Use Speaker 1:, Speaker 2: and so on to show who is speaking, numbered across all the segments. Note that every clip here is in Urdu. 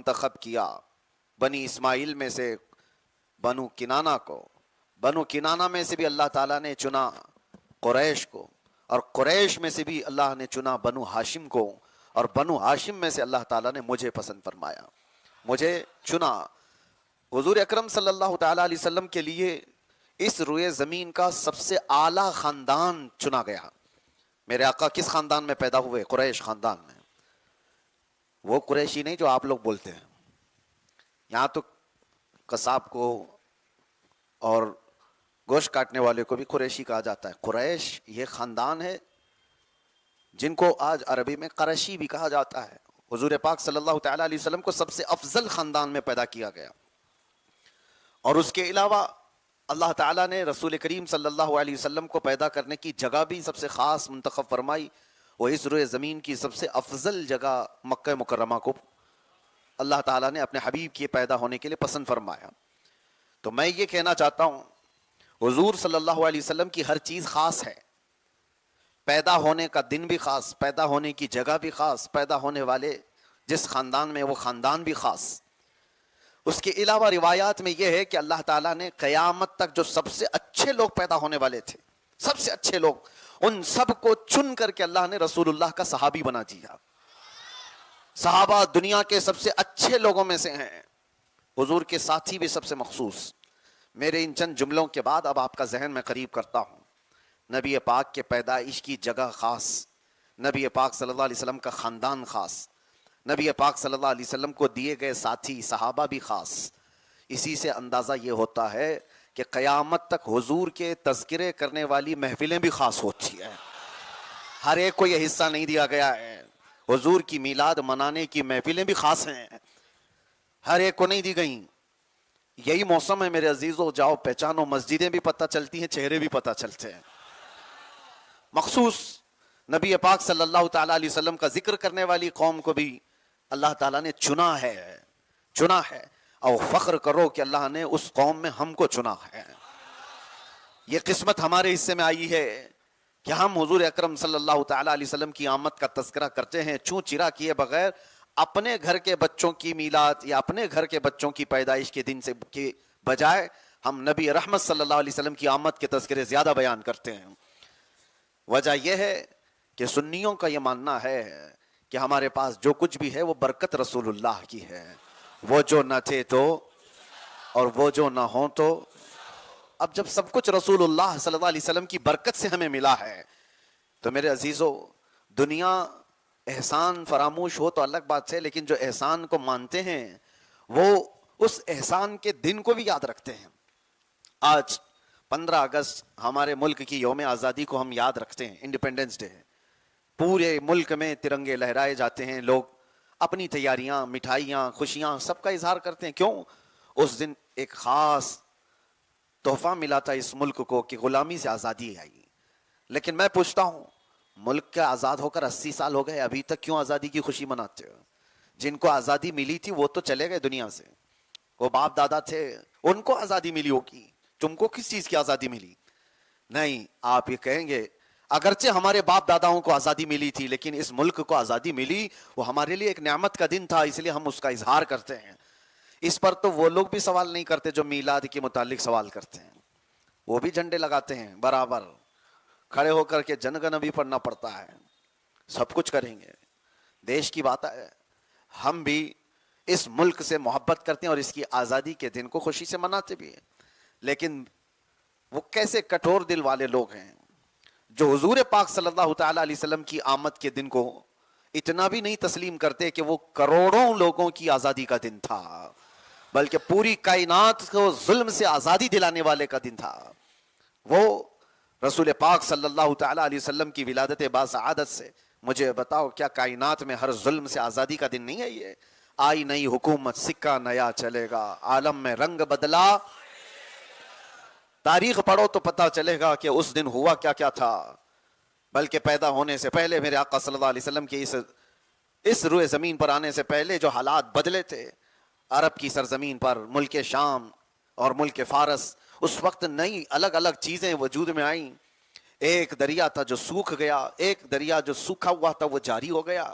Speaker 1: منتخب کیا بنی اسماعیل میں سے بنو کنانہ کو، بنو کنانہ میں سے بھی اللہ تعالیٰ نے چنا قریش کو، اور قریش میں سے بھی اللہ نے چنا بنو ہاشم کو، اور بنو ہاشم میں سے اللہ تعالیٰ نے مجھے پسند فرمایا، مجھے چنا۔ حضور اکرم صلی اللہ تعالیٰ علیہ وسلم کے لیے اس روئے زمین کا سب سے اعلیٰ خاندان چنا گیا۔ میرے آقا کس خاندان میں پیدا ہوئے؟ قریش خاندان میں۔ وہ قریشی نہیں جو آپ لوگ بولتے ہیں، یہاں تو قصاب کو اور گوشت کاٹنے والے کو بھی قریشی کہا جاتا ہے۔ قریش یہ خاندان ہے جن کو آج عربی میں قریشی بھی کہا جاتا ہے۔ حضور پاک صلی اللہ تعالیٰ علیہ وسلم کو سب سے افضل خاندان میں پیدا کیا گیا، اور اس کے علاوہ اللہ تعالیٰ نے رسول کریم صلی اللہ علیہ وسلم کو پیدا کرنے کی جگہ بھی سب سے خاص منتخب فرمائی۔ وہ اس روئے زمین کی سب سے افضل جگہ مکہ مکرمہ کو اللہ تعالیٰ نے اپنے حبیب کے پیدا ہونے کے لیے پسند فرمایا۔ تو میں یہ کہنا چاہتا ہوں، حضور صلی اللہ علیہ وسلم کی ہر چیز خاص ہے، پیدا ہونے کا دن بھی خاص، پیدا ہونے کی جگہ بھی خاص، پیدا ہونے والے جس خاندان میں وہ خاندان بھی خاص۔ اس کے علاوہ روایات میں یہ ہے کہ اللہ تعالیٰ نے قیامت تک جو سب سے اچھے لوگ پیدا ہونے والے تھے، سب سے اچھے لوگ، ان سب کو چن کر کے اللہ نے رسول اللہ کا صحابی بنا دیا۔ صحابہ دنیا کے سب سے اچھے لوگوں میں سے ہیں، حضور کے ساتھی بھی سب سے مخصوص۔ میرے ان چند جملوں کے بعد اب آپ کا ذہن میں قریب کرتا ہوں۔ نبی پاک کے پیدائش کی جگہ خاص، نبی پاک صلی اللہ علیہ وسلم کا خاندان خاص، نبی پاک صلی اللہ علیہ وسلم کو دیے گئے ساتھی صحابہ بھی خاص۔ اسی سے اندازہ یہ ہوتا ہے کہ قیامت تک حضور کے تذکرے کرنے والی محفلیں بھی خاص ہوتی ہیں۔ ہر ایک کو یہ حصہ نہیں دیا گیا ہے۔ حضور کی میلاد منانے کی محفلیں بھی خاص ہیں، ہر ایک کو نہیں دی گئیں۔ یہی موسم ہے میرے عزیزو، جاؤ پہچانو، مسجدیں بھی پتہ چلتی ہیں، چہرے بھی پتہ چلتے ہیں۔ مخصوص نبی پاک صلی اللہ تعالیٰ علیہ وسلم کا ذکر کرنے والی قوم کو بھی اللہ تعالیٰ نے چنا ہے، اور فخر کرو کہ اللہ نے اس قوم میں ہم کو چنا ہے۔ یہ قسمت ہمارے حصے میں آئی ہے کہ ہم حضور اکرم صلی اللہ تعالیٰ علیہ وسلم کی آمد کا تذکرہ کرتے ہیں، چوں چرا کیے بغیر۔ اپنے گھر کے بچوں کی میلاد یا اپنے گھر کے بچوں کی پیدائش کے دن سے کے بجائے ہم نبی رحمت صلی اللہ علیہ وسلم کی آمد کے تذکرے زیادہ بیان کرتے ہیں۔ وجہ یہ ہے کہ سنیوں کا یہ ماننا ہے کہ ہمارے پاس جو کچھ بھی ہے وہ برکت رسول اللہ کی ہے، وہ جو نہ تھے تو اور وہ جو نہ ہوں تو۔ اب جب سب کچھ رسول اللہ صلی اللہ علیہ وسلم کی برکت سے ہمیں ملا ہے تو میرے عزیزو، دنیا احسان فراموش ہو تو الگ بات ہے، لیکن جو احسان کو مانتے ہیں وہ اس احسان کے دن کو بھی یاد رکھتے ہیں۔ آج 15 اگست ہمارے ملک کی یوم آزادی کو ہم یاد رکھتے ہیں، انڈیپینڈنس ڈے ہے، پورے ملک میں ترنگے لہرائے جاتے ہیں، لوگ اپنی تیاریاں، مٹھائیاں، خوشیاں سب کا اظہار کرتے ہیں۔ کیوں؟ اس دن ایک خاص تحفہ ملا تھا اس ملک کو کہ غلامی سے آزادی آئی۔ لیکن میں پوچھتا ہوں، ملک کے آزاد ہو کر 80 سال ہو گئے، ابھی تک کیوں آزادی کی خوشی مناتے ہو؟ جن کو آزادی ملی تھی وہ تو چلے گئے دنیا سے، وہ باپ دادا تھے، ان کو آزادی ملی ہوگی، تم کو کس چیز کی آزادی ملی؟ نہیں، آپ یہ کہیں گے اگرچہ ہمارے باپ داداؤں کو آزادی ملی تھی لیکن اس ملک کو آزادی ملی، وہ ہمارے لیے ایک نعمت کا دن تھا، اس لیے ہم اس کا اظہار کرتے ہیں۔ اس پر تو وہ لوگ بھی سوال نہیں کرتے جو میلاد کے متعلق سوال کرتے ہیں، وہ بھی جھنڈے لگاتے ہیں برابر، کھڑے ہو کر کے جن گن بھی پڑھنا پڑتا ہے، سب کچھ کریں گے۔ دیش کی بات ہے، ہم بھی اس ملک سے محبت کرتے ہیں اور اس کی آزادی کے دن کو خوشی سے مناتے بھی ہیں۔ لیکن وہ کیسے کٹور دل والے لوگ ہیں جو حضور پاک صلی اللہ تعالیٰ علیہ وسلم کی آمد کے دن کو اتنا بھی نہیں تسلیم کرتے کہ وہ کروڑوں لوگوں کی آزادی کا دن تھا، بلکہ پوری کائنات کو ظلم سے آزادی دلانے والے کا دن تھا۔ وہ رسول پاک صلی اللہ تعالیٰ علیہ وسلم کی ولادت باسعادت سے مجھے بتاؤ، کیا کائنات میں ہر ظلم سے آزادی کا دن نہیں ہے؟ یہ آئی نئی حکومت، سکہ نیا چلے گا، عالم میں رنگ بدلا، تاریخ پڑھو تو پتہ چلے گا کہ اس دن ہوا کیا کیا تھا۔ بلکہ پیدا ہونے سے پہلے میرے آقا صلی اللہ علیہ وسلم کے اس روئے زمین پر آنے سے پہلے جو حالات بدلے تھے، عرب کی سرزمین پر، ملک شام اور ملک فارس، اس وقت نئی الگ الگ چیزیں وجود میں آئیں۔ ایک دریا تھا جو سوکھ گیا، ایک دریا جو سوکھا ہوا تھا وہ جاری ہو گیا،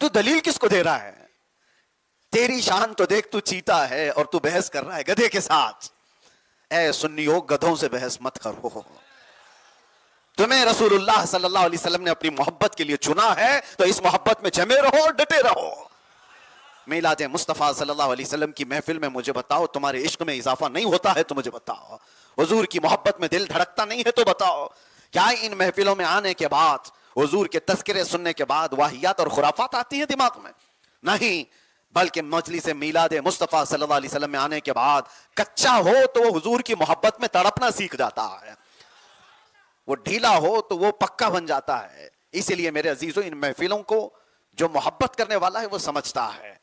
Speaker 1: تو دلیل کس کو دے رہا ہے؟ تیری شان تو دیکھ، تو چیتا ہے اور تو بحث کر رہا ہے گدھے کے ساتھ. اے سنیو، گدھوں سے بحث مت کرو. تمہیں رسول اللہ صلی اللہ علیہ وسلم نے اپنی محبت کے لیے چنا ہے تو اس محبت میں جمے رہو اور ڈٹے رہو. میلاد مصطفیٰ صلی اللہ علیہ وسلم کی محفل میں مجھے بتاؤ تمہارے عشق میں اضافہ نہیں ہوتا ہے تو مجھے بتاؤ. حضور کی محبت میں دل دھڑکتا نہیں ہے تو بتاؤ. کیا ان محفلوں میں آنے کے بعد، حضور کے تذکرے سننے کے بعد واہیات اور خرافات آتی ہیں دماغ میں؟ نہیں، بلکہ مجلس میلاد مصطفیٰ صلی اللہ علیہ وسلم میں آنے کے بعد کچا ہو تو وہ حضور کی محبت میں تڑپنا سیکھ جاتا ہے، وہ ڈھیلا ہو تو وہ پکا بن جاتا ہے. اسی لیے میرے عزیزوں، ان محفلوں کو جو محبت کرنے والا ہے وہ سمجھتا ہے.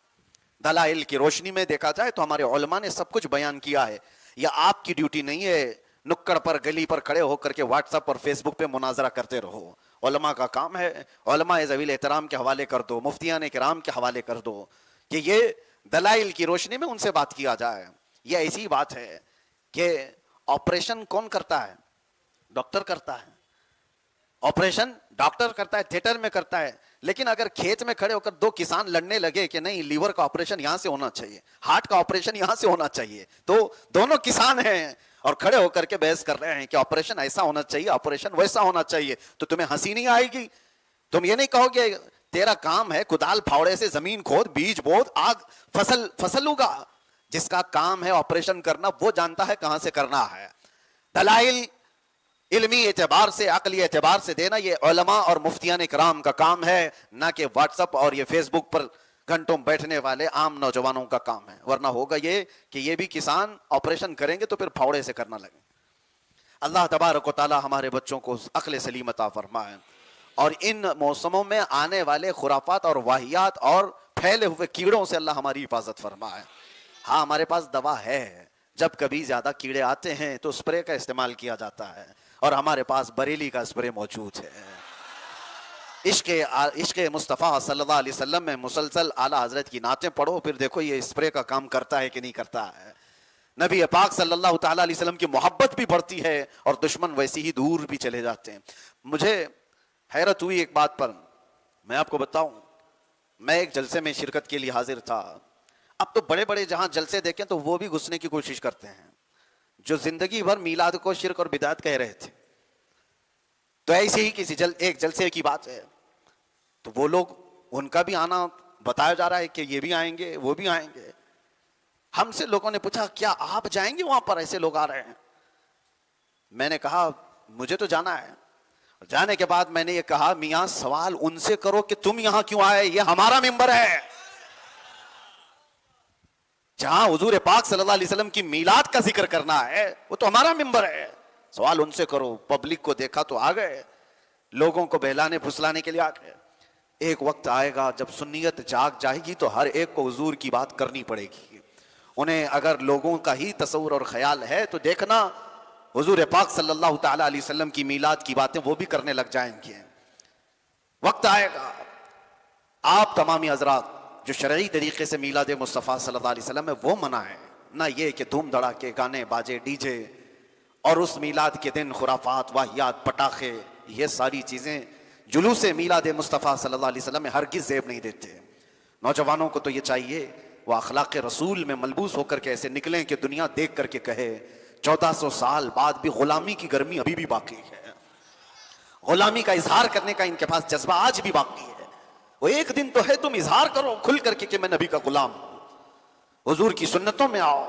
Speaker 1: دلائل کی روشنی میں دیکھا جائے تو ہمارے علماء نے سب کچھ بیان کیا ہے. یہ آپ کی ڈیوٹی نہیں ہے نکڑ پر گلی پر کھڑے ہو کر کے واٹس ایپ اور فیس بک پہ مناظرہ کرتے رہو. علماء کا کام ہے. علماء ذویل احترام کے حوالے کر دو، مفتیان کرام کے حوالے کر دو کہ یہ دلائل کی روشنی میں ان سے بات کیا جائے. یہ ایسی بات ہے کہ آپریشن کون کرتا ہے؟ ڈاکٹر کرتا ہے. آپریشن ڈاکٹر کرتا ہے، تھیٹر میں کرتا ہے. لیکن اگر کھیت میں کھڑے ہو کر دو کسان لڑنے لگے کہ نہیں لیور کا آپریشن یہاں سے ہونا چاہیے، ہارٹ کا آپریشن یہاں سے ہونا چاہیے، تو دونوں کسان ہیں اور کھڑے ہو کر کے بحث کر رہے ہیں کہ آپریشن ایسا ہونا چاہیے، آپریشن ویسا ہونا چاہیے، تو تمہیں ہنسی نہیں آئے گی؟ تم یہ نہیں کہو گے تیرا کام ہے کدال پھاوڑے سے زمین کھود، بیج بوت، آگ فصل اگا؟ جس کا کام ہے آپریشن کرنا وہ جانتا ہے کہاں سے کرنا ہے. دلائل علمی اعتبار سے، عقلی اعتبار سے دینا یہ علماء اور مفتیان کرام کا کام ہے، نہ کہ واٹس ایپ اور یہ فیس بک پر گھنٹوں بیٹھنے والے عام نوجوانوں کا کام ہے. ورنہ ہوگا یہ کہ یہ بھی کسان آپریشن کریں گے تو پھر پھاوڑے سے کرنا لگیں. اللہ تبارک و تعالی ہمارے بچوں کو عقل سلیم عطا فرمائے اور ان موسموں میں آنے والے خرافات اور واہیات اور پھیلے ہوئے کیڑوں سے اللہ ہماری حفاظت فرمائے. ہاں، ہمارے پاس دوا ہے. جب کبھی زیادہ کیڑے آتے ہیں تو اسپرے کا استعمال کیا جاتا ہے اور ہمارے پاس بریلی کا اسپرے موجود ہے. عشق مصطفیٰ صلی اللہ علیہ وسلم میں مسلسل اعلیٰ حضرت کی نعتیں پڑھو، پھر دیکھو یہ اسپرے کا کام کرتا ہے کہ نہیں کرتا ہے. نبی پاک صلی اللہ تعالیٰ علیہ وسلم کی محبت بھی بڑھتی ہے اور دشمن ویسی ہی دور بھی چلے جاتے ہیں. مجھے حیرت ہوئی ایک بات پر، میں آپ کو بتاؤں. میں ایک جلسے میں شرکت کے لیے حاضر تھا. اب تو بڑے بڑے جہاں جلسے دیکھیں تو وہ بھی گھسنے کی کوشش کرتے ہیں جو زندگی بھر میلاد کو شرک اور بدعت کہہ رہے تھے. تو ایسے ہی کسی ایک جلسے کی بات ہے تو وہ لوگ، ان کا بھی آنا بتایا جا رہا ہے کہ یہ بھی آئیں گے وہ بھی آئیں گے. ہم سے لوگوں نے پوچھا کیا آپ جائیں گے وہاں پر؟ ایسے لوگ آ رہے ہیں. میں نے کہا مجھے تو جانا ہے. جانے کے بعد میں نے یہ کہا میاں سوال ان سے کرو کہ تم یہاں کیوں آئے، یہ ہمارا ممبر ہے. جہاں حضور پاک صلی اللہ علیہ وسلم کی میلاد کا ذکر کرنا ہے وہ تو ہمارا ممبر ہے. سوال ان سے کرو. پبلک کو دیکھا تو آ گئے، لوگوں کو بہلانے پھسلانے کے لیے آ گئے. ایک وقت آئے گا جب سنیت جاگ جائے گی تو ہر ایک کو حضور کی بات کرنی پڑے گی. انہیں اگر لوگوں کا ہی تصور اور خیال ہے تو دیکھنا حضور پاک صلی اللہ تعالی علیہ وسلم کی میلاد کی باتیں وہ بھی کرنے لگ جائیں گے. وقت آئے گا آپ تمامی حضرات جو شرعی طریقے سے میلاد مصطفیٰ صلی اللہ علیہ وسلم ہے وہ منائیں، نہ یہ کہ دھوم دھڑاکے گانے باجے ڈی جے اور اس میلاد کے دن خرافات واہیات پٹاخے، یہ ساری چیزیں جلوس میلاد مصطفیٰ صلی اللہ علیہ وسلم میں ہرگز زیب نہیں دیتے. نوجوانوں کو تو یہ چاہیے وہ اخلاق رسول میں ملبوس ہو کر کے ایسے نکلیں کہ دنیا دیکھ کر کے کہے 1400 سال بعد بھی غلامی کی گرمی ابھی بھی باقی ہے، غلامی کا اظہار کرنے کا ان کے پاس جذبہ آج بھی باقی ہے. وہ ایک دن تو ہے تم اظہار کرو کھل کر کے کہ میں نبی کا غلام ہوں. حضور کی سنتوں میں آؤ،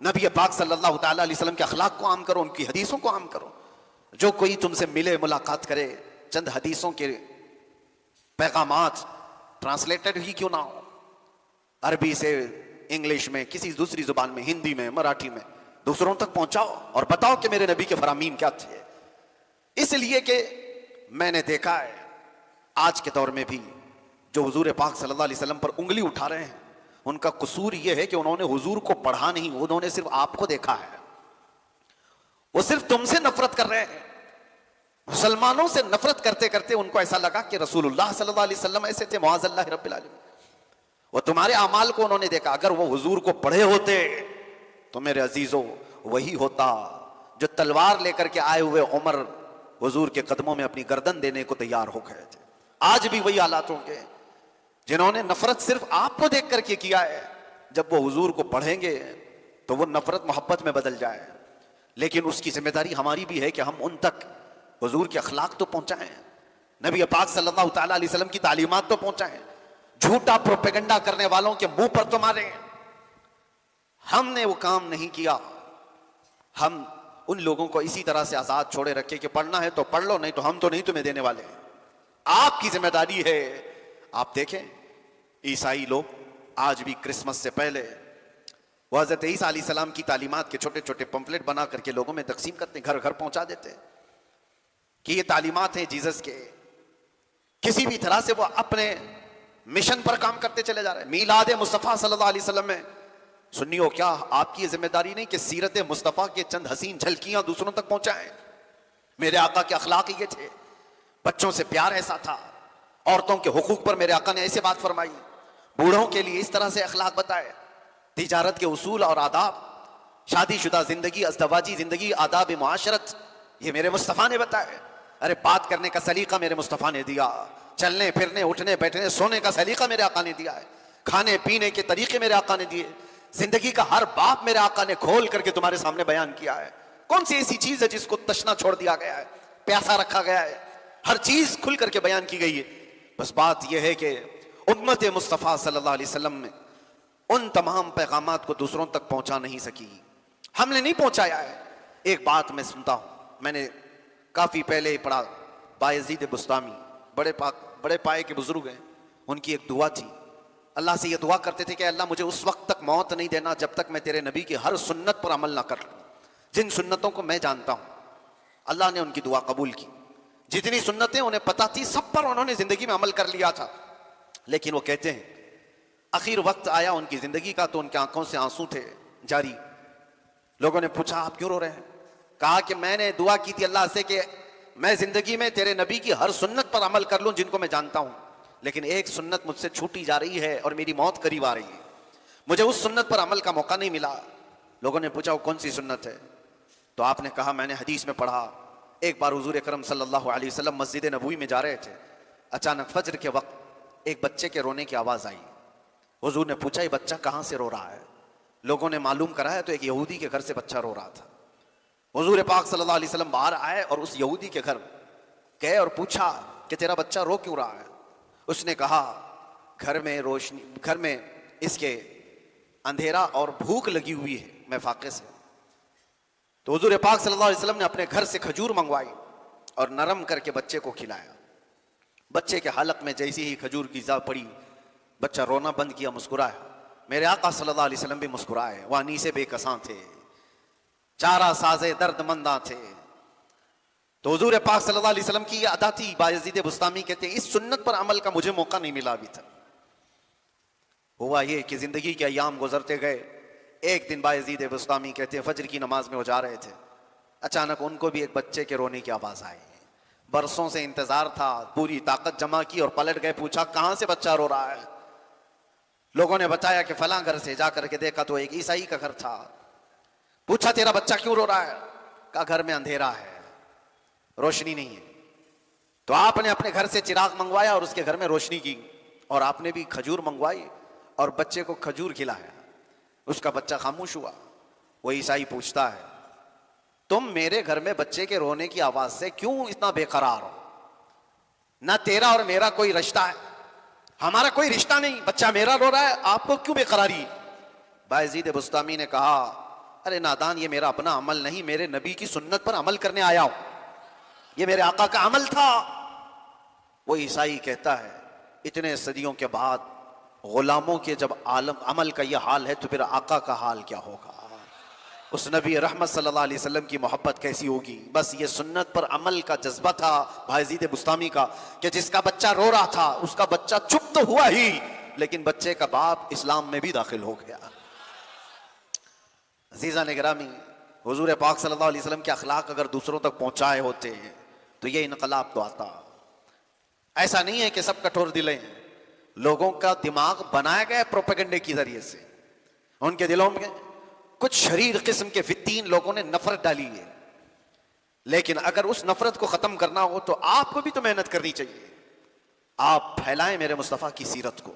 Speaker 1: نبی پاک صلی اللہ تعالیٰ علیہ وسلم کے اخلاق کو عام کرو، ان کی حدیثوں کو عام کرو. جو کوئی تم سے ملے ملاقات کرے چند حدیثوں کے پیغامات ٹرانسلیٹڈ ہی کیوں نہ ہو، عربی سے انگلش میں، کسی دوسری زبان میں، ہندی میں، مراٹھی میں، دوسروں تک پہنچاؤ اور بتاؤ کہ میرے نبی کے فرامین کیا تھے. اس لیے کہ میں نے دیکھا ہے آج کے دور میں بھی جو حضور پاک صلی اللہ علیہ وسلم پر انگلی اٹھا رہے ہیں ان کا قصور یہ ہے کہ انہوں نے حضور کو پڑھا نہیں، انہوں نے صرف آپ کو دیکھا ہے. وہ صرف تم سے نفرت کر رہے ہیں. مسلمانوں سے نفرت کرتے کرتے ان کو ایسا لگا کہ رسول اللہ صلی اللہ علیہ وسلم ایسے تھے معاذ اللہ رب العالمین. وہ تمہارے اعمال کو انہوں نے دیکھا. اگر وہ حضور کو پڑھے ہوتے تو میرے عزیزوں وہی ہوتا جو تلوار لے کر کے آئے ہوئے عمر حضور کے قدموں میں اپنی گردن دینے کو تیار ہو گئے تھے. آج بھی وہی حالات ہوں گے. جنہوں نے نفرت صرف آپ کو دیکھ کر کے کیا ہے، جب وہ حضور کو پڑھیں گے تو وہ نفرت محبت میں بدل جائے. لیکن اس کی ذمہ داری ہماری بھی ہے کہ ہم ان تک حضور کے اخلاق تو پہنچائیں، نبی پاک صلی اللہ تعالیٰ علیہ وسلم کی تعلیمات تو پہنچائیں. جھوٹا پروپیگنڈا کرنے والوں کے منہ پر تو ماریں. ہم نے وہ کام نہیں کیا. ہم ان لوگوں کو اسی طرح سے آزاد چھوڑے رکھے کہ پڑھنا ہے تو پڑھ لو، نہیں تو ہم تو نہیں تمہیں دینے والے. آپ کی ذمہ داری ہے. آپ دیکھیں عیسائی لوگ آج بھی کرسمس سے پہلے وہ حضرت عیسیٰ علیہ السلام کی تعلیمات کے چھوٹے چھوٹے پمفلٹ بنا کر کے لوگوں میں تقسیم کرتے ہیں، گھر گھر پہنچا دیتے ہیں کہ یہ تعلیمات ہیں جیزس کے. کسی بھی طرح سے وہ اپنے مشن پر کام کرتے چلے جا رہے ہیں. میلاد مصطفیٰ صلی اللہ علیہ وسلم میں سنیو، کیا آپ کی یہ ذمہ داری نہیں کہ سیرت مصطفیٰ کے چند حسین جھلکیاں دوسروں تک پہنچائیں؟ میرے آقا کے اخلاق یہ تھے، بچوں سے پیار ایسا تھا، عورتوں کے حقوق پر میرے آقا نے ایسے بات فرمائی، بوڑھوں کے لیے اس طرح سے اخلاق بتائے، تجارت کے اصول اور آداب، شادی شدہ زندگی، ازدواجی زندگی، آداب معاشرت، یہ میرے مصطفیٰ نے بتائے. ارے بات کرنے کا سلیقہ میرے مصطفیٰ نے دیا، چلنے پھرنے اٹھنے بیٹھنے سونے کا سلیقہ میرے آقا نے دیا ہے، کھانے پینے کے طریقے میرے آقا نے دیے، زندگی کا ہر باب میرے آقا نے کھول کر کے تمہارے سامنے بیان کیا ہے. کون سی ایسی چیز ہے جس کو تشنا چھوڑ دیا گیا ہے، پیاسا رکھا گیا ہے؟ ہر چیز کھل کر کے بیان کی گئی ہے. بس بات یہ ہے کہ امت مصطفیٰ صلی اللہ علیہ وسلم میں ان تمام پیغامات کو دوسروں تک پہنچا نہیں سکی. ہم نے نہیں پہنچایا ہے. ایک بات میں سنتا ہوں، میں نے کافی پہلے پڑھا، بایزید بستامی بڑے پائے کے بزرگ ہیں، ان کی ایک دعا تھی. اللہ سے یہ دعا کرتے تھے کہ اللہ مجھے اس وقت تک موت نہیں دینا جب تک میں تیرے نبی کی ہر سنت پر عمل نہ کر لوں، جن سنتوں کو میں جانتا ہوں. اللہ نے ان کی دعا قبول کی. جتنی سنتیں انہیں پتہ تھی سب پر انہوں نے زندگی میں عمل کر لیا تھا. لیکن وہ کہتے ہیں آخر وقت آیا ان کی زندگی کا تو ان کی آنکھوں سے آنسو تھے جاری. لوگوں نے پوچھا آپ کیوں رو رہے ہیں؟ کہا کہ میں نے دعا کی تھی اللہ سے کہ میں زندگی میں تیرے نبی کی ہر سنت پر عمل کر لوں جن کو میں جانتا ہوں، لیکن ایک سنت مجھ سے چھوٹی جا رہی ہے اور میری موت قریب آ رہی ہے، مجھے اس سنت پر عمل کا موقع نہیں ملا. لوگوں نے پوچھا وہ کون سی سنت ہے؟ تو آپ نے کہا میں نے حدیث میں پڑھا، ایک بار حضور اکرم صلی اللہ علیہ وسلم مسجد نبوی میں جا رہے تھے، اچانک فجر کے وقت ایک بچے کے رونے کی آواز آئی. حضور نے پوچھا یہ بچہ کہاں سے رو رہا ہے؟ لوگوں نے معلوم کرایا تو ایک یہودی کے گھر سے بچہ رو رہا تھا. حضور پاک صلی اللہ علیہ وسلم باہر آئے اور اس یہودی کے گھر گئے اور پوچھا کہ تیرا بچہ رو کیوں رہا ہے؟ اس نے کہا گھر میں اس کے اندھیرا اور بھوک لگی ہوئی ہے، میں فاقے سے. تو حضور پاک صلی اللہ علیہ وسلم نے اپنے گھر سے کھجور منگوائی اور نرم کر کے بچے کو کھلایا. بچے کے حلق میں جیسی ہی کھجور کی ذا پڑی، بچہ رونا بند کیا، مسکرایا. میرے آقا صلی اللہ علیہ وسلم بھی مسکرائے. وہ انیسے بے کساں تھے، چارہ سازے درد منداں تھے. تو حضور پاک صلی اللہ علیہ وسلم کی یہ ادا تھی. بایزید بستامی کہتے ہیں اس سنت پر عمل کا مجھے موقع نہیں ملا ابھی تک. ہوا یہ کہ زندگی کے ایام گزرتے گئے. ایک دن بایزید بستامی کہتے ہیں فجر کی نماز میں وہ جا رہے تھے، اچانک ان کو بھی ایک بچے کے رونے کی آواز آئی. برسوں سے انتظار تھا، پوری طاقت جمع کی اور پلٹ گئے. پوچھا کہاں سے بچہ رو رہا ہے؟ لوگوں نے بتایا کہ فلاں گھر سے. جا کر کے دیکھا تو ایک عیسائی کا گھر تھا. پوچھا تیرا بچہ کیوں رو رہا ہے؟ کہا گھر میں اندھیرا ہے، روشنی نہیں ہے. تو آپ نے اپنے گھر سے چراغ منگوایا اور اس کے گھر میں روشنی کی، اور آپ نے بھی کھجور منگوائی اور بچے کو کھجور کھلایا. اس کا بچہ خاموش ہوا. وہ عیسائی پوچھتا ہے تم میرے گھر میں بچے کے رونے کی آواز سے کیوں اتنا بے قرار ہو؟ نہ تیرا اور میرا کوئی رشتہ ہے، ہمارا کوئی رشتہ نہیں، بچہ میرا رو رہا ہے، آپ کو کیوں بے قراری؟ بایزید بستامی نے کہا ارے نادان، یہ میرا اپنا عمل نہیں، میرے نبی کی سنت پر عمل کرنے آیا ہوں، یہ میرے آقا کا عمل تھا. وہ عیسائی کہتا ہے اتنے صدیوں کے بعد غلاموں کے جب عمل کا یہ حال ہے تو پھر آقا کا حال کیا ہوگا؟ اس نبی رحمت صلی اللہ علیہ وسلم کی محبت کیسی ہوگی؟ بس یہ سنت پر عمل کا جذبہ تھا بایزید بستامی کا کہ جس کا بچہ رو رہا تھا اس کا بچہ چپ تو ہوا ہی، لیکن بچے کا باپ اسلام میں بھی داخل ہو گیا. عزیزان گرامی، حضور پاک صلی اللہ علیہ وسلم کے اخلاق اگر دوسروں تک پہنچائے ہوتے تو یہ انقلاب تو آتا. ایسا نہیں ہے کہ سب کٹور دلیں ہیں، لوگوں کا دماغ بنایا گیا پروپیگنڈے کے ذریعے سے. ان کے دلوں میں کچھ شریر قسم کے فتین لوگوں نے نفرت ڈالی ہے. لیکن اگر اس نفرت کو ختم کرنا ہو تو آپ کو بھی تو محنت کرنی چاہیے. آپ پھیلائیں میرے مصطفیٰ کی سیرت کو،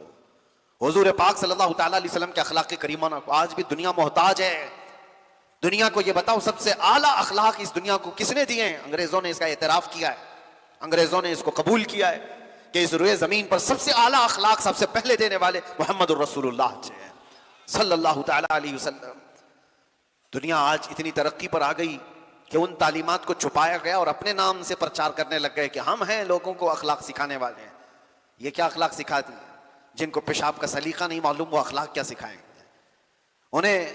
Speaker 1: حضور پاک صلی اللہ تعالیٰ علیہ وسلم کے اخلاق کریمانہ کو۔ آج بھی دنیا محتاج ہے۔ دنیا کو یہ بتاؤ سب سے اعلیٰ اخلاق اس دنیا کو کس نے دیے ہیں؟ انگریزوں نے اس کا اعتراف کیا ہے، انگریزوں نے اس کو قبول کیا ہے کہ اس روئے زمین پر سب سے اعلیٰ اخلاق سب سے پہلے دینے والے محمد الرسول اللہ صلی اللہ تعالیٰ علیہ وسلم۔ دنیا آج اتنی ترقی پر آ گئی کہ ان تعلیمات کو چھپایا گیا اور اپنے نام سے پرچار کرنے لگ گئے کہ ہم ہیں لوگوں کو اخلاق سکھانے والے ہیں۔ یہ کیا اخلاق سکھاتی ہیں؟ جن کو پیشاب کا سلیقہ نہیں معلوم وہ اخلاق کیا سکھائیں گے؟ انہیں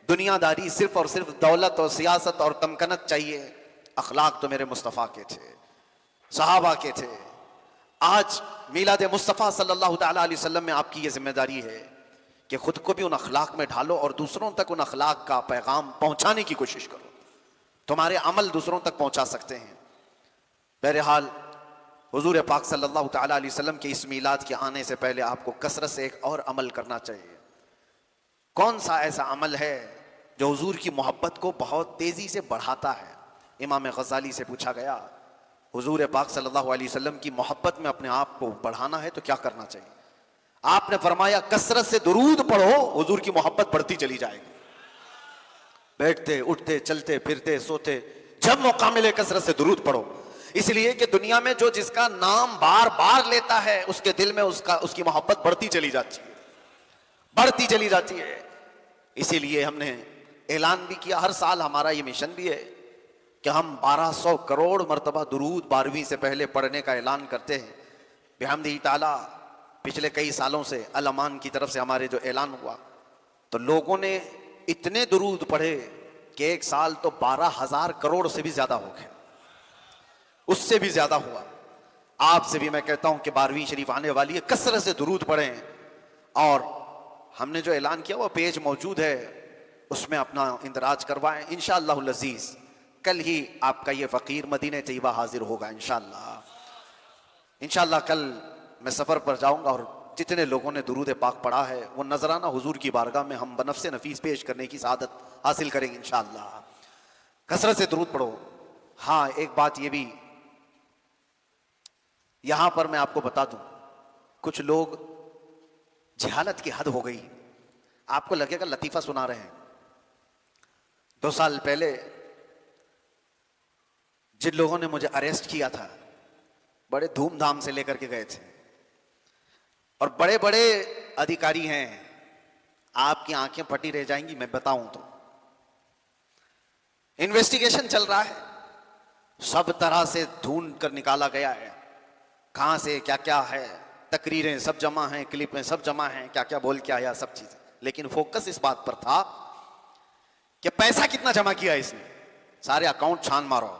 Speaker 1: دنیا داری صرف اور صرف دولت اور سیاست اور تمکنت چاہیے، اخلاق تو میرے مصطفیٰ کے تھے، صحابہ کے تھے۔ آج میلاد مصطفیٰ صلی اللہ تعالیٰ علیہ وسلم میں آپ کی یہ ذمہ داری ہے کہ خود کو بھی ان اخلاق میں ڈھالو اور دوسروں تک ان اخلاق کا پیغام پہنچانے کی کوشش کرو۔ تمہارے عمل دوسروں تک پہنچا سکتے ہیں۔ بہرحال حضور پاک صلی اللہ تعالیٰ علیہ وسلم کے اس میلاد کے آنے سے پہلے آپ کو کثرت سے ایک اور عمل کرنا چاہیے۔ کون سا ایسا عمل ہے جو حضور کی محبت کو بہت تیزی سے بڑھاتا ہے؟ امام غزالی سے پوچھا گیا حضور پاک صلی اللہ علیہ وسلم کی محبت میں اپنے آپ کو بڑھانا ہے تو کیا کرنا چاہیے؟ آپ نے فرمایا کثرت سے درود پڑھو، حضور کی محبت بڑھتی چلی جائے گی۔ بیٹھتے اٹھتے چلتے پھرتے سوتے جب موقع ملے کثرت سے درود پڑھو، اس لیے کہ دنیا میں جو جس کا نام بار بار لیتا ہے اس کے دل میں اس کی محبت بڑھتی چلی جاتی ہے، بڑھتی چلی جاتی ہے۔ اسی لیے ہم نے اعلان بھی کیا، ہر سال ہمارا یہ مشن بھی ہے کہ ہم 1200 کروڑ مرتبہ درود 12ویں سے پہلے پڑھنے کا اعلان کرتے ہیں بحمدہ تعالی۔ پچھلے کئی سالوں سے الامان کی طرف سے ہمارے جو اعلان ہوا تو لوگوں نے اتنے درود پڑھے کہ ایک سال تو 12,000 کروڑ سے بھی زیادہ ہو گئے، اس سے بھی زیادہ ہوا۔ آپ سے بھی میں کہتا ہوں کہ 12ویں شریف آنے والی ہے، کثرت سے درود پڑھیں، اور ہم نے جو اعلان کیا وہ پیج موجود ہے، اس میں اپنا اندراج کروائیں انشاءاللہ العزیز۔ کل ہی آپ کا یہ فقیر مدینہ طیبہ حاضر ہوگا انشاءاللہ۔ انشاءاللہ کل میں سفر پر جاؤں گا اور جتنے لوگوں نے درود پاک پڑھا ہے وہ نذرانہ حضور کی بارگاہ میں ہم بنفس نفیس پیش کرنے کی سعادت حاصل کریں گے انشاءاللہ۔ کثرت سے درود پڑھو۔ ہاں ایک بات یہ بھی یہاں پر میں آپ کو بتا دوں، کچھ لوگ جہالت کی حد ہو گئی، آپ کو لگے گا لطیفہ سنا رہے ہیں۔ 2 سال پہلے جن لوگوں نے مجھے اریسٹ کیا تھا بڑے دھوم دھام سے لے کر کے گئے تھے، اور بڑے بڑے ادھیکاری ہیں، آپ کی آنکھیں پھٹی رہ جائیں گی میں بتاؤں تو۔ انویسٹیگیشن چل رہا ہے، سب طرح سے ڈھونڈ کر نکالا گیا ہے، کہاں سے کیا کیا ہے، تقریریں سب جمع ہیں، کلپیں سب جمع ہیں، کیا کیا بول کے آیا سب چیزیں، لیکن فوکس اس بات پر تھا کہ پیسہ کتنا جمع کیا اس نے۔ سارے اکاؤنٹ چھان مارو،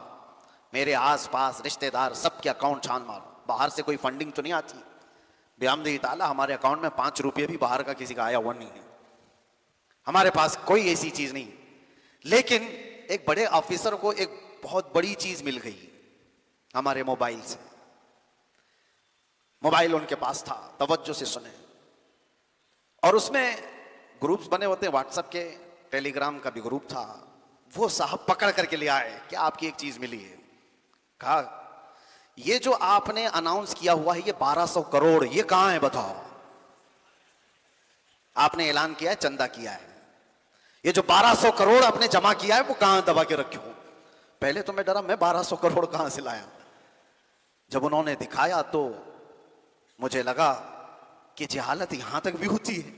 Speaker 1: میرے آس پاس رشتہ دار سب کے اکاؤنٹ چھان مارو، باہر سے کوئی فنڈنگ تو نہیں آتی۔ بحمدہ تعالیٰ ہمارے اکاؤنٹ میں 5 روپے بھی باہر کا کسی کا آیا ہوا نہیں ہے، ہمارے پاس کوئی ایسی چیز نہیں۔ لیکن ایک بڑے آفیسر کو ایک بہت بڑی چیز مل گئی ہمارے موبائل سے، موبائل ان کے پاس تھا، توجہ سے سنیں، اور اس میں گروپس بنے ہوتے ہیں، واٹس ایپ کے، ٹیلی گرام کا بھی گروپ تھا۔ وہ صاحب پکڑ کر کے لے آئے کہ آپ کی ایک چیز ملی ہے، کہا یہ جو آپ نے اناؤنس کیا ہوا ہے یہ 1200 کروڑ یہ کہاں ہے بتاؤ؟ آپ نے اعلان کیا ہے چندہ کیا ہے، یہ جو 1200 کروڑ آپ نے جمع کیا ہے وہ کہاں دبا کے رکھے ہو؟ پہلے تو میں ڈرا میں 1200 کروڑ کہاں سے لایا، جب انہوں نے دکھایا تو مجھے لگا کہ جہالت یہاں تک بھی ہوتی ہے۔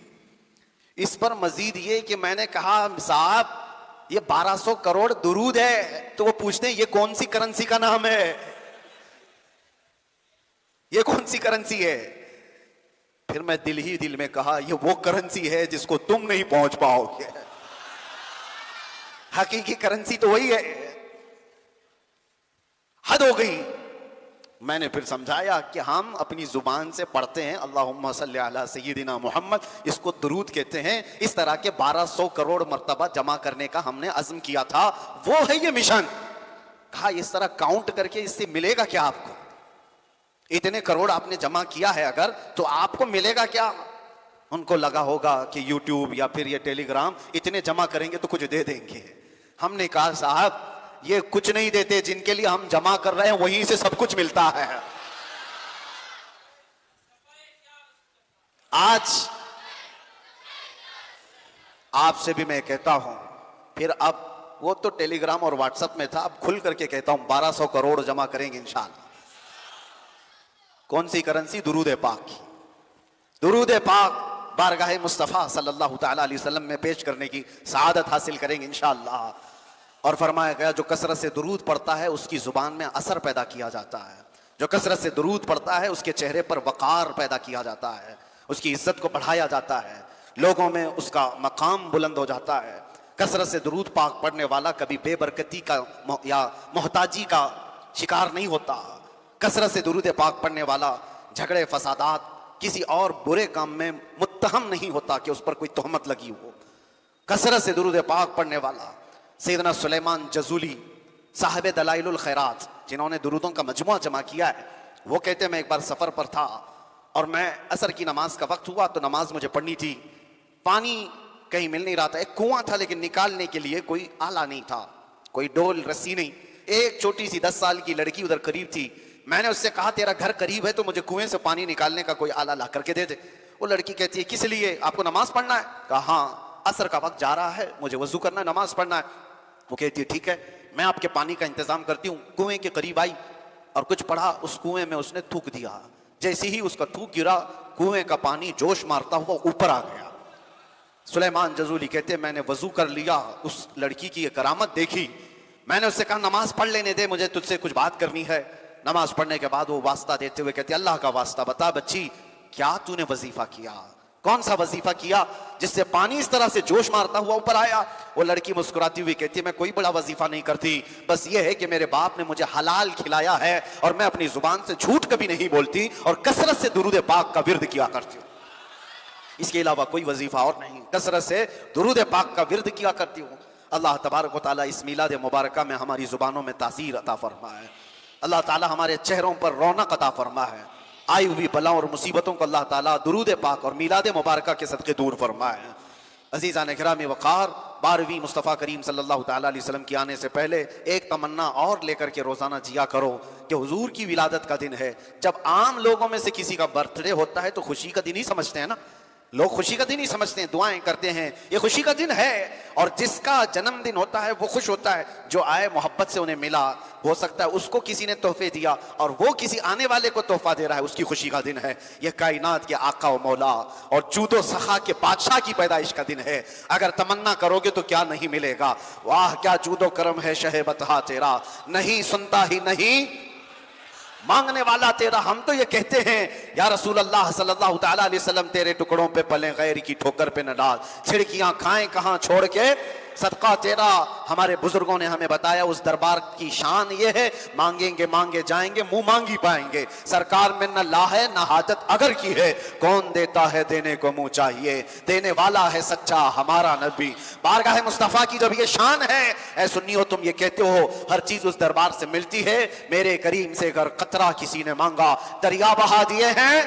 Speaker 1: اس پر مزید یہ کہ میں نے کہا صاحب یہ 1200 کروڑ درود ہے، تو وہ پوچھتے ہیں یہ کون سی کرنسی کا نام ہے، یہ کون سی کرنسی ہے؟ پھر میں دل ہی دل میں کہا یہ وہ کرنسی ہے جس کو تم نہیں پہنچ پاؤ گے، حقیقی کرنسی تو وہی ہے۔ حد ہو گئی۔ میں نے پھر سمجھایا کہ ہم اپنی زبان سے پڑھتے ہیں اللہم صلی علی سیدنا محمد، اس کو درود کہتے ہیں۔ اس طرح کے 1200 کروڑ مرتبہ جمع کرنے کا ہم نے عزم کیا تھا، وہ ہے یہ مشن۔ کہا اس طرح کاؤنٹ کر کے اس سے ملے گا کیا آپ کو؟ اتنے کروڑ آپ نے جمع کیا ہے اگر تو آپ کو ملے گا کیا؟ ان کو لگا ہوگا کہ یوٹیوب یا پھر یہ ٹیلی گرام اتنے جمع کریں گے تو کچھ دے دیں گے۔ ہم نے کہا صاحب یہ کچھ نہیں دیتے، جن کے لیے ہم جمع کر رہے ہیں وہیں سے سب کچھ ملتا ہے۔ آج آپ سے بھی میں کہتا ہوں، پھر اب وہ تو ٹیلی گرام اور واٹس ایپ میں تھا، اب کھل کر کے کہتا ہوں 1200 کروڑ جمع کریں گے انشاءاللہ۔ کون سی کرنسی؟ درود پاک کی۔ درود پاک بارگاہ مصطفیٰ صلی اللہ تعالیٰ علیہ وسلم میں پیش کرنے کی سعادت حاصل کریں گے انشاءاللہ۔ اور فرمایا گیا جو کثرت سے درود پڑھتا ہے اس کی زبان میں اثر پیدا کیا جاتا ہے، جو کثرت سے درود پڑھتا ہے اس کے چہرے پر وقار پیدا کیا جاتا ہے، اس کی عزت کو بڑھایا جاتا ہے، لوگوں میں اس کا مقام بلند ہو جاتا ہے۔ کثرت سے درود پاک پڑھنے والا کبھی بے برکتی کا یا محتاجی کا شکار نہیں ہوتا۔ کثرت سے درود پاک پڑھنے والا جھگڑے فسادات کسی اور برے کام میں متہم نہیں ہوتا کہ اس پر کوئی تہمت لگی ہو۔ کثرت سے درود پاک پڑھنے والا سیدنا سلیمان جزولی صاحب دلائل الخیرات، جنہوں نے درودوں کا مجموعہ جمع کیا ہے، وہ کہتے ہیں میں ایک بار سفر پر تھا اور میں عصر کی نماز کا وقت ہوا تو نماز مجھے پڑھنی تھی، پانی کہیں مل نہیں رہا تھا، ایک کنواں تھا لیکن نکالنے کے لیے کوئی آلہ نہیں تھا، کوئی ڈول رسی نہیں۔ ایک چھوٹی سی 10 سال کی لڑکی ادھر قریب تھی، میں نے اس سے کہا تیرا گھر قریب ہے تو مجھے کنویں سے پانی نکالنے کا کوئی آلہ لا کر کے دے دے۔ وہ لڑکی کہتی ہے کس لیے؟ آپ کو نماز پڑھنا ہے؟ کہا ہاں، عصر کا وقت جا رہا ہے، مجھے وضو کرنا ہے، نماز پڑھنا ہے۔ وہ کہتی ہے ٹھیک ہے میں آپ کے پانی کا انتظام کرتی ہوں۔ کنویں کے قریب آئی اور کچھ پڑھا، اس کنویں میں اس نے تھوک دیا، جیسے ہی اس کا تھوک گرا کنویں کا پانی جوش مارتا ہوا اوپر آ گیا۔ سلیمان جزولی کہتے ہیں میں نے وضو کر لیا، اس لڑکی کی یہ کرامت دیکھی، میں نے اس سے کہا نماز پڑھ لینے دے، مجھے تجھ سے کچھ بات کرنی ہے۔ نماز پڑھنے کے بعد وہ واسطہ دیتے ہوئے کہتے اللہ کا واسطہ بتا بچی کیا تو نے وظیفہ کیا؟ کون سا وظیفہ کیا جس سے پانی اس طرح سے جوش مارتا ہوا اوپر آیا؟ وہ لڑکی مسکراتی ہوئی کہتی ہے میں کوئی بڑا وظیفہ نہیں کرتی، بس یہ ہے کہ میرے باپ نے مجھے حلال کھلایا ہے اور میں اپنی زبان سے جھوٹ کبھی نہیں بولتی اور کثرت سے درود پاک کا ورد کیا کرتی ہوں، اس کے علاوہ کوئی وظیفہ اور نہیں، کثرت سے درود پاک کا ورد کیا کرتی ہوں۔ اللہ تبارک و تعالیٰ اس میلاد مبارکہ میں ہماری زبانوں میں تاثیر عطا فرمائے، اللہ تعالیٰ ہمارے چہروں پر رونق عطا فرمائے، آئی ہوئی بلاؤں اور مصیبتوں کو اللہ تعالیٰ درود پاک اور میلاد مبارکہ کے صدقے دور فرمائے۔ عزیزان گرامی وقار، 12ویں مصطفیٰ کریم صلی اللہ تعالیٰ علیہ وسلم کی آنے سے پہلے ایک تمنا اور لے کر کے روزانہ جیا کرو کہ حضور کی ولادت کا دن ہے۔ جب عام لوگوں میں سے کسی کا برتھ ڈے ہوتا ہے تو خوشی کا دن ہی سمجھتے ہیں نا، لوگ خوشی کا دن ہی سمجھتے ہیں، دعائیں کرتے ہیں، یہ خوشی کا دن ہے، اور جس کا جنم دن ہوتا ہے وہ خوش ہوتا ہے، جو آئے محبت سے انہیں ملا، ہو سکتا ہے اس کو کسی نے تحفے دیا اور وہ کسی آنے والے کو تحفہ دے رہا ہے، اس کی خوشی کا دن ہے۔ یہ کائنات کے آقا و مولا اور جود و سخا کے بادشاہ کی پیدائش کا دن ہے۔ اگر تمنا کرو گے تو کیا نہیں ملے گا؟ واہ کیا جود و کرم ہے شہ بتہا تیرا، نہیں سنتا ہی نہیں مانگنے والا تیرا۔ ہم تو یہ کہتے ہیں یا رسول اللہ صلی اللہ تعالیٰ علیہ وسلم تیرے ٹکڑوں پہ پلیں، غیر کی ٹھوکر پہ نہ ڈال، چھڑکیاں کھائیں کہاں چھوڑ کے صدقہ تیرا۔ ہمارے بزرگوں نے ہمیں بتایا اس دربار کی شان یہ ہے مانگیں گے مانگے جائیں گے، منہ مانگی پائیں گے۔ سرکار میں نہ لا ہے نہ حاجت اگر کی ہے، کون دیتا ہے دینے کو منہ چاہیے، دینے والا ہے سچا ہمارا نبی۔ بارگاہ مصطفیٰ کی جب یہ شان ہے، اے سنیو تم یہ کہتے ہو ہر چیز اس دربار سے ملتی ہے، میرے کریم سے اگر قطرہ کسی نے مانگا دریا بہا دیے ہیں،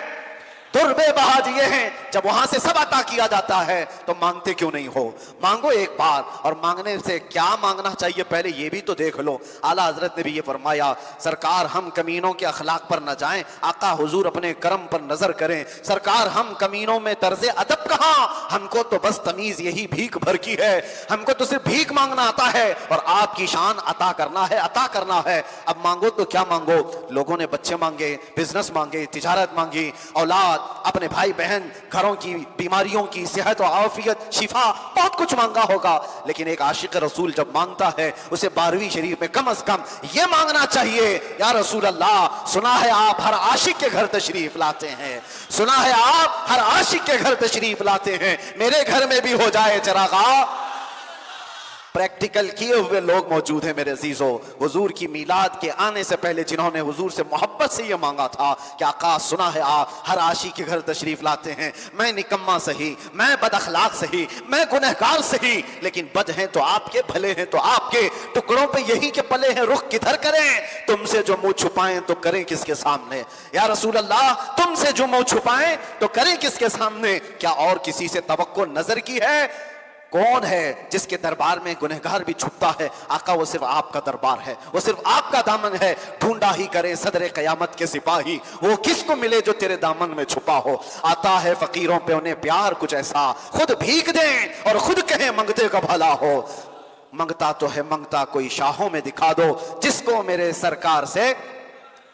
Speaker 1: دربے بہا دیے ہیں۔ جب وہاں سے سب عطا کیا جاتا ہے تو مانگتے کیوں نہیں ہو؟ مانگو ایک بار، اور مانگنے سے کیا مانگنا چاہیے پہلے یہ بھی تو دیکھ لو۔ اعلیٰ حضرت نے بھی یہ فرمایا سرکار ہم کمینوں کے اخلاق پر نہ جائیں، آقا حضور اپنے کرم پر نظر کریں۔ سرکار ہم کمینوں میں طرز ادب کہاں، ہم کو تو بس تمیز یہی بھیک بھر کی ہے، ہم کو تو صرف بھیک مانگنا آتا ہے اور آپ کی شان عطا کرنا ہے، عطا کرنا ہے۔ اب مانگو تو کیا مانگو؟ لوگوں نے بچے مانگے، بزنس مانگے، تجارت مانگی، اولاد، اپنے بھائی بہن، گھروں کی بیماریوں کی صحت و عافیت، شفا، بہت کچھ مانگا ہوگا، لیکن ایک عاشق رسول جب مانگتا ہے اسے 12ویں شریف میں کم از کم یہ مانگنا چاہیے یا رسول اللہ سنا ہے آپ ہر عاشق کے گھر تشریف لاتے ہیں، سنا ہے آپ ہر عاشق کے گھر تشریف لاتے ہیں، میرے گھر میں بھی ہو جائے چراغاں۔ پریکٹیکل کیے ہوئے لوگ موجود ہیں میرے عزیزو، حضور کی میلاد کے آنے سے پہلے جنہوں نے حضور سے محبت سے یہ مانگا تھا کہ آقا سنا ہے آپ ہر عاشق کے گھر تشریف لاتے ہیں، میں نکما سہی، میں بد اخلاق سہی، میں گنہگار سہی، لیکن بد ہیں تو آپ کے، بھلے ہیں تو آپ کے، ٹکڑوں پہ یہی کہ پلے ہیں، رخ کدھر کریں؟ تم سے جو منہ چھپائیں تو کریں کس کے سامنے؟ یا رسول اللہ تم سے جو منہ چھپائیں تو کریں کس کے سامنے؟ کیا اور کسی سے توقع نظر کی ہے؟ کون ہے جس کے دربار میں گنہگار بھی چھپتا ہے؟ آقا وہ صرف آپ کا دربار ہے، وہ صرف آپ کا دامن ہے۔ ڈھونڈا ہی کرے صدر قیامت کے سپاہی، وہ کس کو ملے جو تیرے دامن میں چھپا ہو۔ آتا ہے فقیروں پہ انہیں پیار کچھ ایسا، خود بھیک دیں اور خود کہیں منگتے کا بھلا ہو۔ منگتا تو ہے منگتا کوئی شاہوں میں دکھا دو، جس کو میرے سرکار سے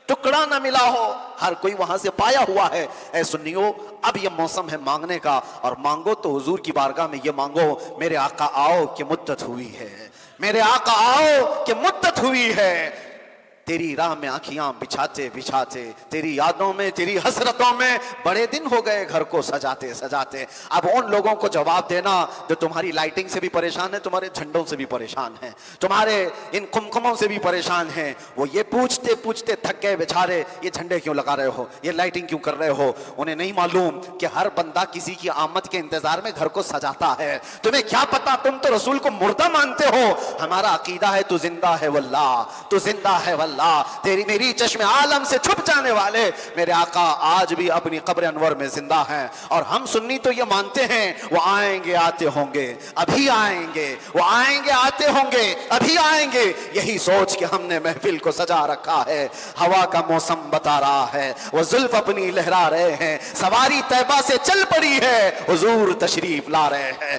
Speaker 1: ٹکڑا نہ ملا ہو۔ ہر کوئی وہاں سے پایا ہوا ہے۔ اے سنیو، اب یہ موسم ہے مانگنے کا، اور مانگو تو حضور کی بارگاہ میں یہ مانگو، میرے آقا آؤ کہ مدت ہوئی ہے، میرے آقا آؤ کہ مدت ہوئی ہے۔ تیری راہ میں آنکھیاں بچھاتے بچھاتے، تیری یادوں میں، تیری حسرتوں میں بڑے دن ہو گئے گھر کو سجاتے سجاتے۔ اب ان لوگوں کو جواب دینا جو تمہاری لائٹنگ سے بھی پریشان ہیں، تمہارے جھنڈوں سے بھی پریشان ہیں، تمہارے ان قمقموں سے بھی پریشان ہیں۔ وہ یہ پوچھتے پوچھتے تھک گئے بیچارے، یہ جھنڈے کیوں لگا رہے ہو، یہ لائٹنگ کیوں کر رہے ہو؟ انہیں نہیں معلوم کہ ہر بندہ کسی کی آمد کے انتظار میں گھر کو سجاتا ہے۔ تمہیں کیا پتا، تم تو رسول کو مردہ مانتے ہو۔ ہمارا عقیدہ ہے تو زندہ ہے واللہ، تو زندہ ہے واللہ، تیری میری چشم عالم سے چھپ جانے والے میرے آقا آج بھی اپنی قبر انور میں زندہ ہیں۔ اور ہم سنی تو یہ مانتے ہیں وہ آئیں گے آتے ہوں گے، ابھی آئیں گے، وہ آئیں گے آتے ہوں گے، ابھی آئیں گے۔ یہی سوچ کے ہم نے محفل کو سجا رکھا ہے۔ ہوا کا موسم بتا رہا ہے، وہ زلف اپنی لہرا رہے ہیں، سواری طیبہ سے چل پڑی ہے، حضور تشریف لا رہے ہیں۔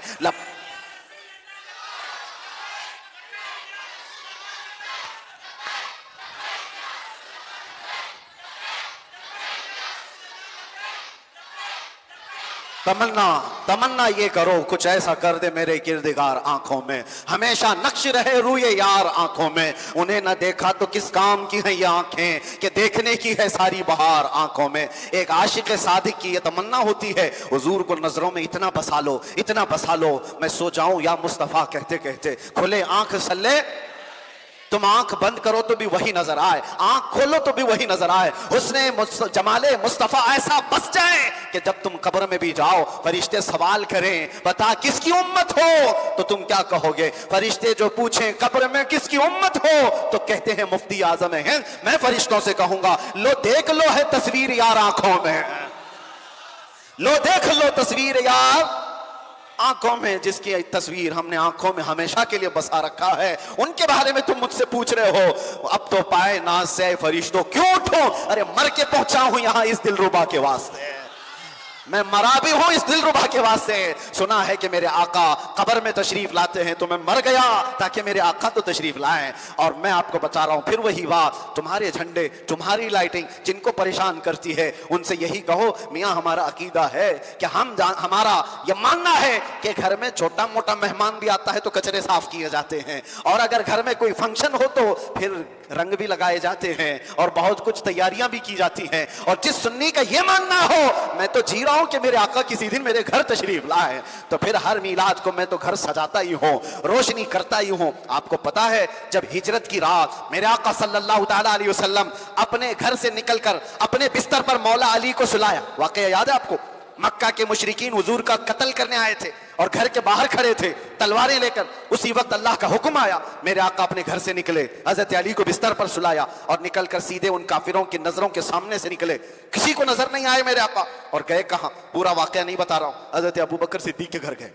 Speaker 1: تمنا یہ کرو کچھ ایسا کر دے میرے کردگار آنکھوں میں، ہمیشہ نقش رہے روئے یار آنکھوں میں۔ انہیں نہ دیکھا تو کس کام کی ہیں یہ آنکھیں کہ دیکھنے کی ہے ساری بہار آنکھوں میں۔ ایک عاشق صادق کی یہ تمنا ہوتی ہے، حضور کو نظروں میں اتنا بسا لو، اتنا بسا لو، میں سو جاؤں یا مصطفیٰ کہتے کہتے۔ کھلے آنکھ سلے، تم آنکھ بند کرو تو بھی وہی نظر آئے، آنکھ کھولو تو بھی وہی نظر آئے۔ حسن جمال مصطفیٰ ایسا بس جائے کہ جب تم قبر میں بھی جاؤ فرشتے سوال کریں بتا کس کی امت ہو تو تم کیا کہو گے؟ فرشتے جو پوچھیں قبر میں کس کی امت ہو تو کہتے ہیں مفتی اعظم ہیں۔ میں فرشتوں سے کہوں گا لو دیکھ لو ہے تصویر یار آنکھوں میں، لو دیکھ لو تصویر یار آنکھوں میں، جس کی تصویر ہم نے آنکھوں میں ہمیشہ کے لیے بسا رکھا ہے، ان کے بارے میں تم مجھ سے پوچھ رہے ہو۔ اب تو پائے ناز سے فرشتوں کیوں اٹھو، ارے مر کے پہنچا ہوں یہاں اس دلربا کے واسطے، میں مرا بھی ہوں اس دلربا کے واسطے۔ سنا ہے کہ میرے آقا قبر میں تشریف لاتے ہیں تو میں مر گیا تاکہ میرے آقا تو تشریف لائیں۔ اور میں آپ کو بتا رہا ہوں پھر وہی بات، تمہارے جھنڈے، تمہاری لائٹنگ جن کو پریشان کرتی ہے ان سے یہی کہو میاں ہمارا عقیدہ ہے کہ ہمارا یہ ماننا ہے کہ گھر میں چھوٹا موٹا مہمان بھی آتا ہے تو کچرے صاف کیے جاتے ہیں، اور اگر گھر میں کوئی فنکشن ہو تو پھر رنگ بھی لگائے جاتے ہیں اور بہت کچھ تیاریاں بھی کی جاتی ہیں۔ اور جس سنی کا یہ ماننا ہو میں تو جی رہا ہوں کہ میرے آقا کسی دن میرے گھر تشریف لائے تو پھر ہر میلاد کو میں تو گھر سجاتا ہی ہوں، روشنی کرتا ہی ہوں۔ آپ کو پتا ہے جب ہجرت کی رات میرے آقا صلی اللہ تعالیٰ علیہ وسلم اپنے گھر سے نکل کر اپنے بستر پر مولا علی کو سلایا، واقعہ یاد ہے آپ کو؟ مکہ کے مشرکین حضور کا قتل کرنے آئے تھے اور گھر کے باہر کھڑے تھے تلواریں لے کر، اسی وقت اللہ کا حکم آیا، میرے آقا اپنے گھر سے نکلے، حضرت علی کو بستر پر سلایا اور نکل کر سیدھے ان کافروں کی نظروں کے سامنے سے نکلے، کسی کو نظر نہیں آئے میرے آقا، اور گئے کہاں پورا واقعہ نہیں بتا رہا ہوں، حضرت ابو بکر صدیق کے گھر گئے،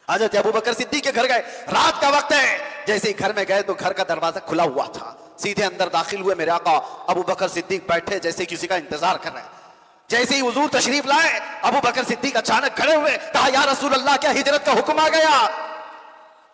Speaker 1: حضرت ابو بکر صدیق کے گھر گئے، رات کا وقت ہے، جیسے ہی گھر میں گئے تو گھر کا دروازہ کھلا ہوا تھا، سیدھے اندر داخل ہوئے، میرے آقا ابو بکر صدیق بیٹھے جیسے کسی کا انتظار کر رہے ہیں۔ جیسے ہی حضور تشریف لائے ابو بکر صدیق اچانک کھڑے ہوئے، کہا یا رسول اللہ کیا ہجرت کا حکم آ گیا،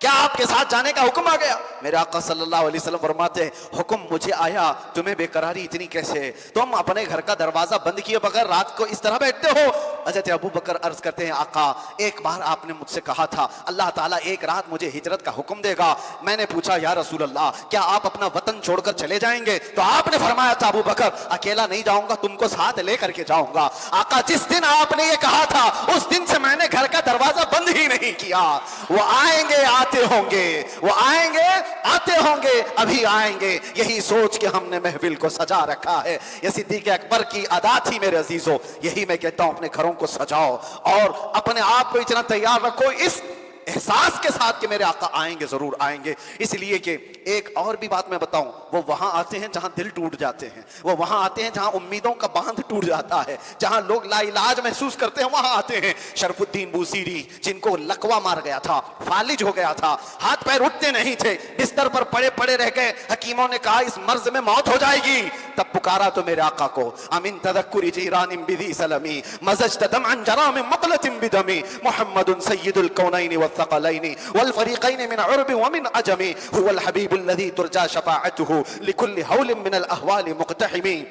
Speaker 1: کیا آپ کے ساتھ جانے کا حکم آ گیا؟ میرے آقا صلی اللہ علیہ وسلم فرماتے ہیں حکم مجھے آیا، تمہیں بے قراری اتنی کیسے، تم اپنے گھر کا دروازہ بند کیے بغیر رات کو اس طرح بیٹھتے ہو؟ حضرت ابو بکر عرض کرتے ہیں آقا ایک بار آپ نے مجھ سے کہا تھا اللہ تعالیٰ ایک رات مجھے ہجرت کا حکم دے گا، میں نے پوچھا یا رسول اللہ کیا آپ اپنا وطن چھوڑ کر چلے جائیں گے؟ تو آپ نے فرمایا تھا ابو بکر اکیلا نہیں جاؤں گا، تم کو ساتھ لے کر کے جاؤں گا۔ آقا جس دن آپ نے یہ کہا تھا اس دن سے میں نے گھر کا دروازہ بند ہی نہیں کیا، وہ آئیں گے آتے ہوں گے، وہ آئیں گے آتے ہوں گے، ابھی آئیں گے، یہی سوچ کے ہم نے محفل کو سجا رکھا ہے۔ یہ صدیق اکبر کی ادا تھی میرے عزیزو، یہی میں کہتا ہوں اپنے گھروں کو سجاؤ اور اپنے آپ کو اتنا تیار رکھو، اس احساس کے ساتھ کہ میرے آقا آئیں گے، ضرور آئیں گے. اس لیے کہ ایک اور بھی بات میں بتاؤں، وہ وہاں آتے ہیں جہاں دل ٹوٹ جاتے ہیں، وہ وہاں آتے ہیں جہاں امیدوں کا باندھ ٹوٹ جاتا ہے، جہاں لوگ لا علاج محسوس کرتے ہیں، وہاں آتے ہیں. شرف الدین بوصیری جن کو لقوہ مار گیا تھا، فالج ہو گیا تھا، ہاتھ پیر اٹھتے نہیں تھے، بستر پر پڑے پڑے رہ گئے، حکیموں نے کہا اس مرض میں موت ہو جائے گی، تب پکارا تو میرے آقا کو، امن تذکر جیران بذی سلمی مزجت دمعا جرام مقلت بدمی محمد سید الکونین والثقلین والفریقین من عرب ومن عجم هو الحبیب الذی ترجى شفاعته لكل حول من الاحوال مقتحم.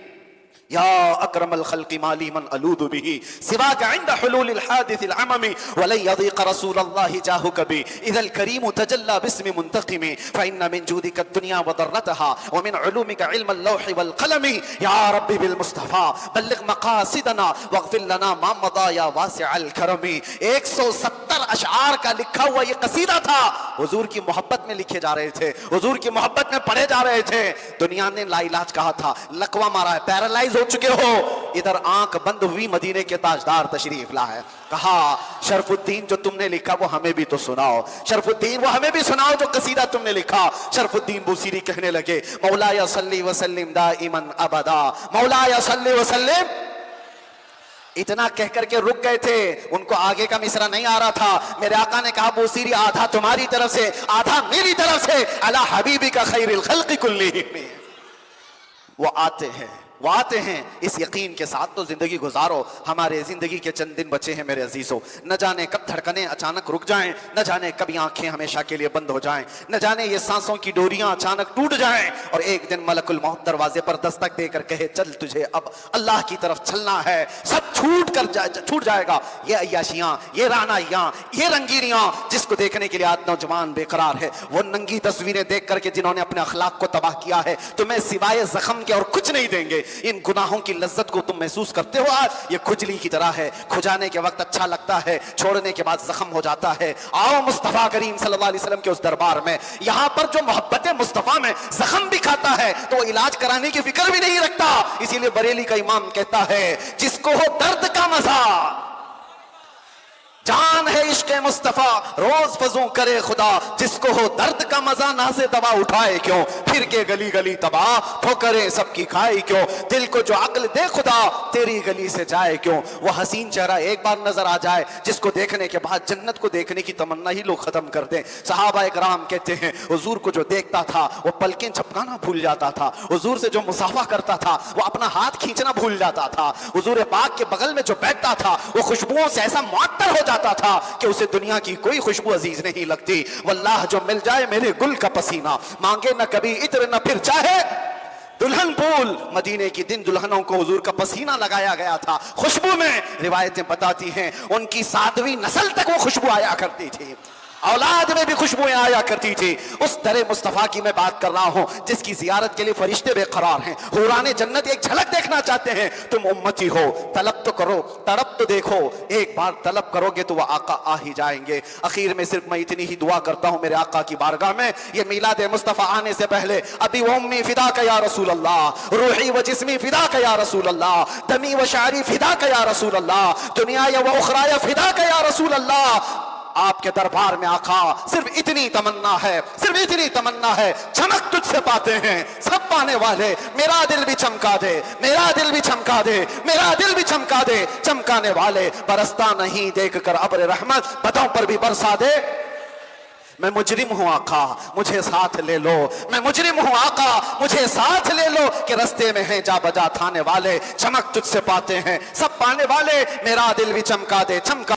Speaker 1: يا أكرم الخلق ما لي من ألوذ به سواك عند حلول الحادث العمم ولن يضيق رسول الله جاهك بي إذا الكريم تجلى باسم منتقم فإن من جودك الدنيا وضرتها ومن علومك علم اللوح والقلم. يا ربي بالمصطفى بلغ مقاصدنا واغفر لنا ما مضى يا واسع الكرم. 170 اشعار کا لکھا ہوا یہ قصیدہ تھا، حضور کی محبت میں لکھے جا رہے تھے، حضور کی محبت میں پڑھے جا رہے تھے. دنیا نے لا علاج کہا تھا، لقوہ مارا ہے، پیرالائز ہو چکے ہو، ادھر آنکھ بند ہوئی مدینے کے تاجدار تشریف لا ہے. کہا شرف الدین جو تم نے لکھا وہ ہمیں بھی تو سناؤ، شرف الدین وہ ہمیں بھی سناؤ جو قصیدہ تم نے لکھا. شرف الدین بوصیری کہنے لگے مولایا صلی وسلم دائما ابدا، مولایا صلی وسلم. اتنا کہہ کر کے رک گئے تھے، ان کو آگے کا مصرع نہیں آ رہا تھا. میرے آقا نے کہا بوصیری آدھا تمہاری طرف سے آدھا میری طرف سے، علی حبیبک خیر الخلق کلہم. وہ آتے ہیں، وہ آتے ہیں، اس یقین کے ساتھ تو زندگی گزارو. ہمارے زندگی کے چند دن بچے ہیں میرے عزیزوں، نہ جانے کب دھڑکنیں اچانک رک جائیں، نہ جانے کب یہ آنکھیں ہمیشہ کے لیے بند ہو جائیں، نہ جانے یہ سانسوں کی ڈوریاں اچانک ٹوٹ جائیں اور ایک دن ملک الموت دروازے پر دستک دے کر کہے چل تجھے اب اللہ کی طرف چلنا ہے. سب چھوٹ جائے گا. یہ عیاشیاں، یہ رعنائیاں، یہ رنگینیاں جس کو دیکھنے کے لیے آج نوجوان بے قرار ہے، وہ ننگی تصویریں دیکھ کر کے جنہوں نے اپنے اخلاق کو تباہ کیا ہے، تمہیں سوائے زخم کے اور کچھ نہیں دیں گے. ان گناہوں کی لذت کو تم محسوس کرتے ہو آج؟ یہ کھجلی کی طرح ہے، کھجانے کے وقت اچھا لگتا ہے، چھوڑنے کے بعد زخم ہو جاتا ہے. آؤ مصطفیٰ کریم صلی اللہ علیہ وسلم کے اس دربار میں، یہاں پر جو محبت مصطفیٰ میں زخم بھی کھاتا ہے تو وہ علاج کرانے کی فکر بھی نہیں رکھتا. اسی لیے بریلی کا امام کہتا ہے جس کو ہو درد کا مزہ، جان ہے عشق مصطفیٰ روز فضوں کرے خدا، جس کو ہو درد کا مزہ ناز دوا اٹھائے کیوں، پھر کے گلی گلی تباہ ٹھوکریں سب کی کھائے کیوں، دل کو جو عقل دے خدا تیری گلی سے جائے کیوں. وہ حسین چہرہ ایک بار نظر آ جائے جس کو دیکھنے کے بعد جنت کو دیکھنے کی تمنا ہی لوگ ختم کر دیں. صحابہ کرام کہتے ہیں حضور کو جو دیکھتا تھا وہ پلکیں جھپکانا بھول جاتا تھا، حضور سے جو مصافحہ کرتا تھا وہ اپنا ہاتھ کھینچنا بھول جاتا تھا، حضور پاک کے بغل میں جو بیٹھتا تھا وہ خوشبوؤں سے ایسا معطر ہو جاتا تھا کہ اسے دنیا کی کوئی خوشبو عزیز نہیں لگتی. واللہ جو مل جائے میرے گل کا پسینہ، مانگے نہ کبھی عطر نہ پھر چاہے دلہن پھول. مدینے کی دن دلہنوں کو حضور کا پسینہ لگایا گیا تھا خوشبو میں. روایتیں بتاتی ہیں ان کی 7ویں نسل تک وہ خوشبو آیا کرتی تھی، اولاد میں بھی خوشبوئیں آیا کرتی تھی. اس در مصطفیٰ کی میں بات کر رہا ہوں جس کی زیارت کے لیے فرشتے بے قرار ہیں، حوران جنت ایک جھلک دیکھنا چاہتے ہیں. تم امتی ہو، طلب تو کرو، تڑپ تو دیکھو، ایک بار طلب کرو گے تو وہ آقا آ ہی جائیں گے. اخیر میں صرف میں اتنی ہی دعا کرتا ہوں میرے آقا کی بارگاہ میں، یہ میلاد مصطفیٰ آنے سے پہلے ابی و امی فداک یا رسول اللہ، روحی و جسمی فداک یا رسول اللہ، دمی و شعری فداک یا رسول اللہ، دنیا و اخرى فداک یا رسول اللہ. آپ کے دربار میں آقا صرف اتنی تمنا ہے، صرف اتنی تمنا ہے، چمک تجھ سے پاتے ہیں سب پانے والے. میرا دل بھی چمکا دے، میرا دل بھی چمکا دے، میرا دل بھی چمکا دے. چمکانے والے برستا نہیں دیکھ کر ابر رحمت، بدوں پر بھی برسا دے. میں مجرم ہوں آقا مجھے ساتھ لے لو، میں مجرم ہوں آقا مجھے ساتھ لے لو، کہ رستے میں ہیں جا بجا تھانے والے، چمک تجھ سے پاتے ہیں سب پانے والے. میرا دل بھی چمکا دے، چمکا